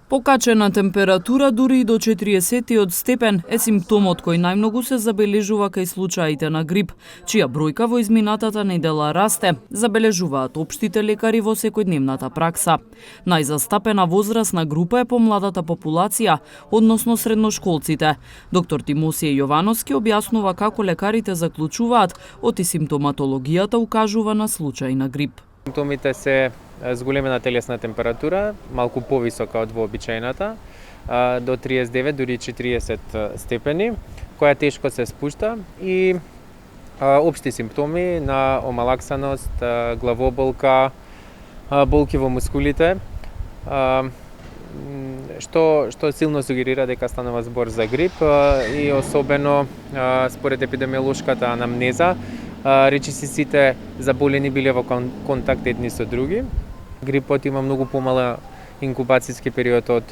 Покачена температура дури и до 40 степен е симптомот кој најмногу се забележува кај случаите на грип, чија бројка во изминатата недела расте, забележуваат општите лекари во секојдневната пракса. Најзастапена возрастна група е помладата популација, односно средношколците. Доктор Тимосије Јовановски објаснува како лекарите заклучуваат оти симптоматологијата укажува на случај на грип. Симптомите се зголемена телесна температура, малку повисока од вообичаената, до 39, дури 40 степени, која тешко се спушта и општи симптоми на омалаксаност, главоболка, болки во мускулите, што силно сугерира дека станува збор за грип и особено според епидемиолошката анамнеза, речиси сите заболени биле во контакт едни со други. Грипот има многу помала инкубацијски период од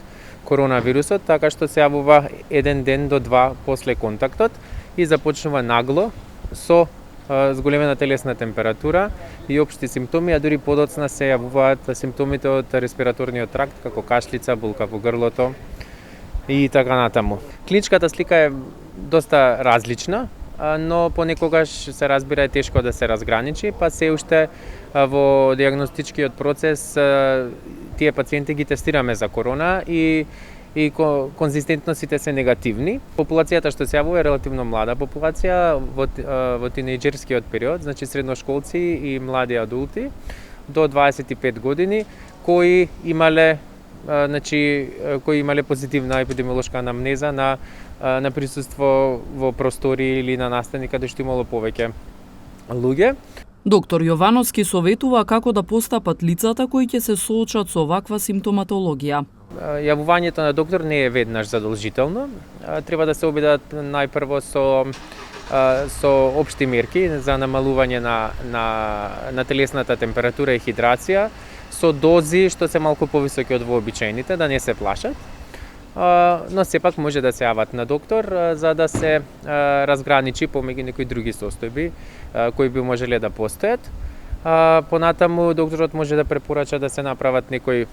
коронавирусот, така што се јавува 1 ден до 2 после контактот и започнува нагло со зголемена телесна температура и општи симптоми, а дури подоцна се јавуваат симптомите од респираторниот тракт, како кашлица, болка во грлото и така натаму. Клиничката слика е доста различна, но понекогаш се разбира е тешко да се разграничи, па се уште во диагностичкиот процес тие пациенти ги тестираме за корона и конзистентностите се негативни. Популацијата што се јавува е релативно млада популација во тинејџерскиот период, значи средношколци и млади адулти до 25 години кои имале позитивна епидемиолошка анамнеза на присуство во простори или на настани каде што имало повеќе луѓе. Доктор Јовановски советува како да постапат лицата кои ќе се соочат со оваква симптоматологија. Јавувањето на доктор не е веднаш задолжително. Треба да се обидат најпрво со општи мерки за намалување на телесната температура и хидрација, со дози што се малку повисоки од вообичаените, да не се плашат. Но сепак може да се јават на доктор за да се разграничи помеѓу некои други состојби кои би можеле да постојат. Понатаму докторот може да препорача да се направат некои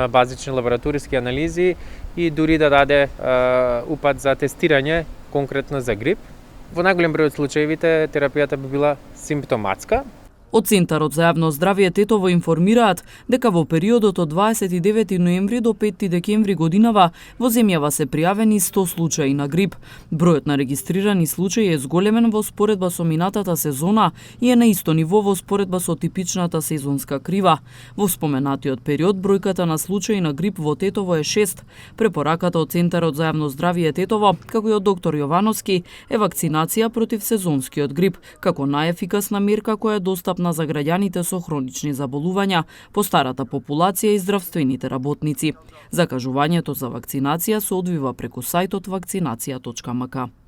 базични лабораториски анализи и дури да даде упат за тестирање конкретно за грип. Во најголем број од случаевите терапијата би била симптоматска. Од Центарот за јавно здравје Тетово информираат дека во периодот од 29 ноември до 5 декември годинава во земјава се пријавени 100 случаи на грип. Бројот на регистрирани случаи е зголемен во споредба со минатата сезона и е на исто ниво во споредба со типичната сезонска крива. Во споменатиот период бројката на случаи на грип во Тетово е 6. Препораката од Центарот за јавно здравје Тетово, како и од доктор Јовановски, е вакцинација против сезонскиот грип, како најефикасна мерка која е достапна за граѓаните со хронични заболувања, постарата популација и здравствените работници. Закажувањето за вакцинација се одвива преку сајтот вакцинација.мк.